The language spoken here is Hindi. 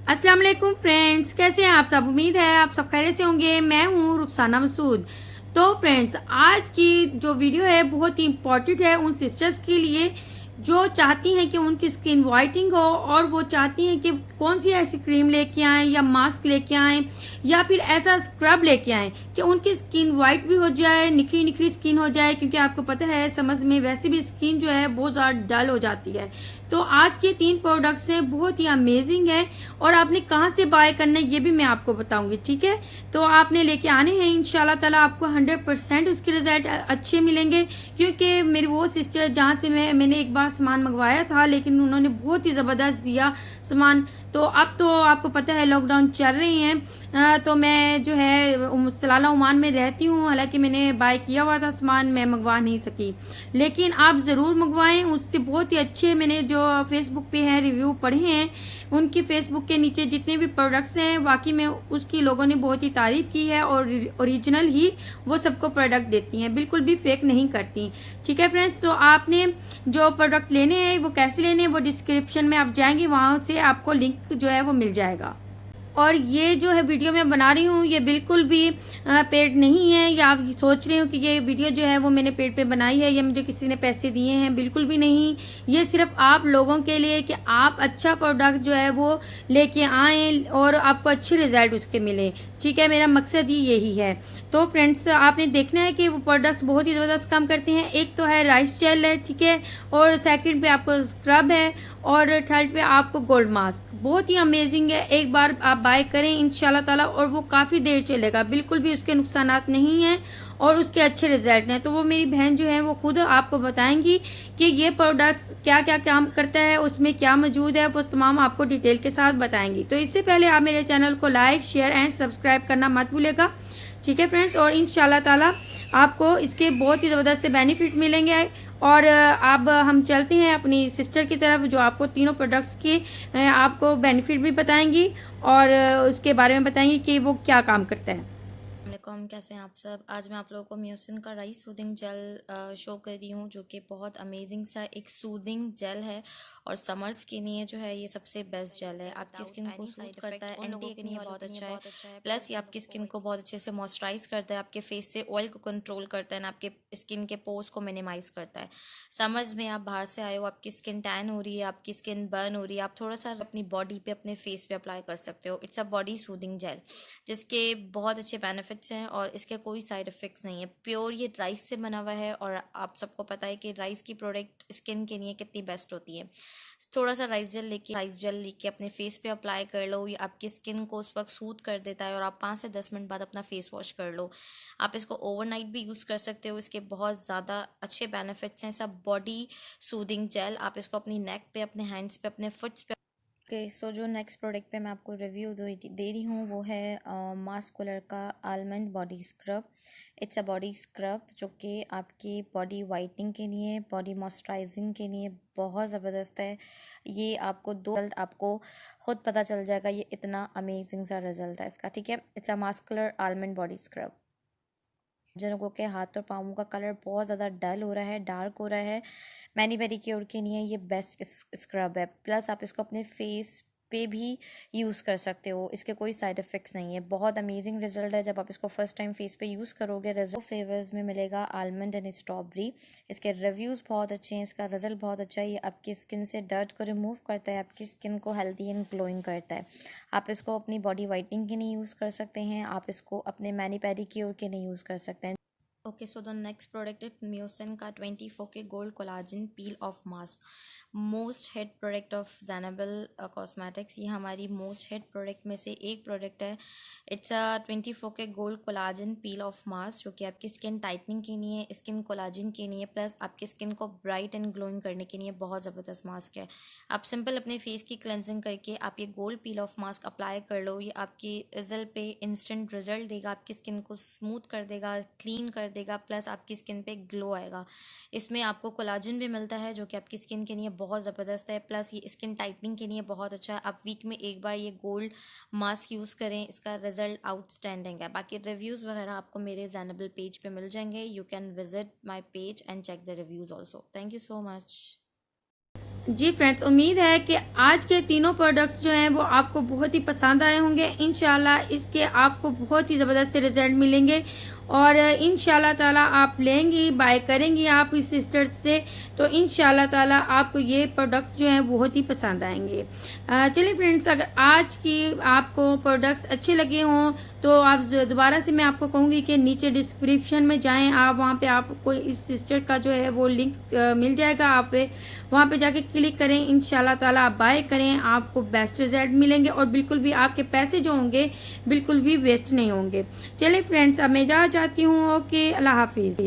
अस्सलाम वालेकुम फ्रेंड्स, कैसे हैं आप सब। उम्मीद है आप सब खैरियत से होंगे। मैं हूं रुखसाना मसूद। तो फ्रेंड्स, आज की जो वीडियो है बहुत ही इम्पॉर्टेंट है उन सिस्टर्स के लिए जो चाहती हैं कि उनकी स्किन वाइटनिंग हो, और वो चाहती हैं कि कौन सी ऐसी क्रीम लेके आएँ या मास्क लेके आएँ या फिर ऐसा स्क्रब लेके आएँ कि उनकी स्किन वाइट भी हो जाए, निखरी निखरी स्किन हो जाए। क्योंकि आपको पता है समझ में वैसे भी स्किन जो है बहुत ज़्यादा डल हो जाती है। तो आज के 3 प्रोडक्ट्स हैं, बहुत ही अमेजिंग है। और आपने कहाँ से बाय करना है ये भी मैं आपको बताऊंगी, ठीक है। तो आपने लेके आने हैं, इंशाल्लाह ताला आपको 100% उसके रिजल्ट अच्छे मिलेंगे। क्योंकि मेरी वो सिस्टर जहाँ से मैंने एक बार सामान मंगवाया था, लेकिन उन्होंने बहुत ही ज़बरदस्त दिया सामान। तो अब तो आपको पता है लॉकडाउन चल रही हैं, तो मैं जो है सलाला ओमान में रहती हूँ। हालांकि मैंने बाय किया हुआ था सामान, मैं मंगवा नहीं सकी। लेकिन आप ज़रूर मंगवाएं, उससे बहुत ही अच्छे मैंने जो फेसबुक पे हैं रिव्यू पढ़े हैं। उनकी फेसबुक के नीचे जितने भी प्रोडक्ट्स हैं वाकई में उसकी लोगों ने बहुत ही तारीफ़ की है, और ओरिजिनल ही वो सबको प्रोडक्ट देती हैं, बिल्कुल भी फेक नहीं करती। ठीक है फ्रेंड्स, तो आपने जो प्रोडक्ट लेने हैं वो कैसे लेने हैं वो डिस्क्रिप्शन में आप जाएंगे, वहाँ से आपको लिंक जो है वो मिल जाएगा। और ये जो है वीडियो मैं बना रही हूँ ये बिल्कुल भी पेड नहीं है, या आप सोच रहे हो कि ये वीडियो जो है वो मैंने पेड पे बनाई है या मुझे किसी ने पैसे दिए हैं, बिल्कुल भी नहीं। ये सिर्फ आप लोगों के लिए कि आप अच्छा प्रोडक्ट जो है वो लेके आएँ और आपको अच्छे रिजल्ट उसके मिले। ठीक है, मेरा मकसद ही यही है। तो फ्रेंड्स, आपने देखना है कि वो प्रोडक्ट्स बहुत ही ज़बरदस्त काम करते हैं। एक तो है राइस जेल है, ठीक है, और सेकंड पे आपको स्क्रब है, और थर्ड पे आपको गोल्ड मास्क। बहुत ही अमेजिंग है, एक बार आप बाय करें इंशाल्लाह ताला, और वो काफ़ी देर चलेगा, बिल्कुल भी उसके नुकसानात नहीं हैं और उसके अच्छे रिजल्ट हैं। तो वो मेरी बहन जो है वो खुद आपको बताएंगी कि ये प्रोडक्ट्स क्या क्या काम करता है, उसमें क्या मौजूद है, वो तमाम आपको डिटेल के साथ बताएंगी। तो इससे पहले आप मेरे चैनल को लाइक शेयर एंड सब्सक्राइब करना मत भूलेगा। ठीक है फ्रेंड्स, और इंशाल्लाह ताला आपको इसके बहुत ही ज़बरदस्त से बेनिफिट मिलेंगे। और अब हम चलते हैं अपनी सिस्टर की तरफ जो आपको तीनों प्रोडक्ट्स के आपको बेनिफिट भी बताएंगी, और उसके बारे में बताएंगी कि वो क्या काम करता है। वालेकुम, कैसे हैं आप सब। आज मैं आप लोगों को म्यूसिन का राइस सूदिंग जेल शो कर रही हूँ, जो कि बहुत अमेजिंग सा एक सूदिंग जेल है और समर्स के लिए जो है ये सबसे बेस्ट जेल है। आपकी स्किन को सूद करता है, उन लोगों के लिए बहुत अच्छा है। प्लस ये आपकी स्किन को बहुत अच्छे से मॉइस्चराइज करता है, आपके फेस से ऑयल को कंट्रोल करता है ना, आपके स्किन के पोर्स को मिनिमाइज करता है। समर्स में आप बाहर से आए हो, आपकी स्किन टैन हो रही है, आपकी स्किन बर्न हो रही है, आप थोड़ा सा अपनी बॉडी पे अपने फेस पे अप्लाई कर सकते हो। It's a body soothing gel जिसके बहुत अच्छे बेनिफिट्स हैं और इसके कोई साइड इफ़ेक्ट्स नहीं है। प्योर ये राइस से बना हुआ है, और आप सबको पता है कि राइस की प्रोडक्ट स्किन के लिए कितनी बेस्ट होती है। थोड़ा सा राइस जेल लेके अपने फेस पे अप्लाई कर लो, ये आपकी स्किन को उस वक्त सूद कर देता है, और आप 5 से 10 मिनट बाद अपना फेस वॉश कर लो। आप इसको ओवरनाइट भी यूज़ कर सकते हो, इसके बहुत ज़्यादा अच्छे बेनिफिट्स हैं। सब बॉडी सूदिंग जेल, आप इसको अपनी नेक पे, अपने हैंड्स पे, अपने फुट्स पे। ओके, सो जो नेक्स्ट प्रोडक्ट पे मैं आपको रिव्यू दे रही हूँ वो है मास्कुलर का almond body scrub. It's a body scrub जो कि आपकी बॉडी वाइटनिंग के लिए, बॉडी मॉइस्चराइजिंग के लिए बहुत ज़बरदस्त है। ये आपको दो रिजल्ट आपको खुद पता चल जाएगा, ये इतना अमेजिंग सा रिजल्ट है इसका। ठीक है, it's a muscular almond body scrub. जिन लोगों के हाथ और पाँवों का कलर बहुत ज़्यादा डल हो रहा है, डार्क हो रहा है, मैनी पेडिक्योर के लिए ये बेस्ट स्क्रब है। प्लस आप इसको अपने फेस पे भी यूज़ कर सकते हो, इसके कोई साइड इफ़ेक्ट्स नहीं है। बहुत अमेजिंग रिजल्ट है जब आप इसको फर्स्ट टाइम फेस पे यूज़ करोगे। रिजल्ट फ्लेवर्स में मिलेगा आलमंड एंड स्ट्रॉबेरी। इसके रिव्यूज़ बहुत अच्छे हैं, इसका रिजल्ट बहुत अच्छा है। ये आपकी स्किन से डर्ट को रिमूव करता है, आपकी स्किन को हेल्दी एंड ग्लोइंग करता है। आप इसको अपनी बॉडी वाइटनिंग के लिए यूज़ कर सकते हैं, आप इसको अपने मैनी पेडिक्योर के लिए यूज़ कर सकते हैं। Okay, so the next product is Mucin का 24K gold collagen peel off mask. Most hit product of Zenable cosmetics, ये हमारी मोस्ट हिट प्रोडक्ट में से एक प्रोडक्ट है। It's a 24K gold collagen peel off mask, जो कि आपकी स्किन टाइटनिंग के लिए, स्किन कोलाजन के लिए, प्लस आपकी स्किन को ब्राइट एंड ग्लोइंग करने के लिए बहुत ज़बरदस्त मास्क है। आप सिंपल अपने फेस की क्लेंजिंग करके आप ये गोल्ड पील ऑफ मास्क अप्लाई कर लो, ये आपकी रिजल्ट पे इंस्टेंट रिजल्ट देगा, आपकी स्किन को स्मूथ कर देगा, क्लीन कर देगा, प्लस आपकी स्किन पे ग्लो आएगा। इसमें आपको कोलाजन भी मिलता है जो कि आपकी स्किन के लिए बहुत ज़बरदस्त है, प्लस ये स्किन टाइटनिंग के लिए बहुत अच्छा है। आप वीक में एक बार ये गोल्ड मास्क यूज़ करें, इसका रिजल्ट आउटस्टैंडिंग है। बाकी रिव्यूज़ वगैरह आपको मेरे जैनबल पेज पे मिल जाएंगे। You can visit my page and check the reviews also. Thank you so much. जी फ्रेंड्स, उम्मीद है कि आज के तीनों प्रोडक्ट्स जो हैं वो आपको बहुत ही पसंद आए होंगे। इंशाल्लाह इसके आपको बहुत ही ज़बरदस्त रिजल्ट मिलेंगे और इंशाल्लाह ताला आप लेंगी, बाय करेंगी आप इस सिस्टर से, तो इंशाल्लाह ताला आपको ये प्रोडक्ट्स जो हैं बहुत ही पसंद आएंगे। चलिए फ्रेंड्स, अगर आज की आपको प्रोडक्ट्स अच्छे लगे हों तो आप दोबारा से मैं आपको कहूँगी कि नीचे डिस्क्रिप्शन में जाएं आप, वहाँ पे आपको इस सिस्टर का जो है वो लिंक मिल जाएगा। आप वहाँ पे जाके क्लिक करें, इंशाल्लाह ताला आप बाय करें, आपको बेस्ट रिजल्ट मिलेंगे और बिल्कुल भी आपके पैसे जो होंगे बिल्कुल भी वेस्ट नहीं होंगे। चलिए फ्रेंड्स, अब मैं जा जाती हूँ। ओके, अल्लाह हाफिज़।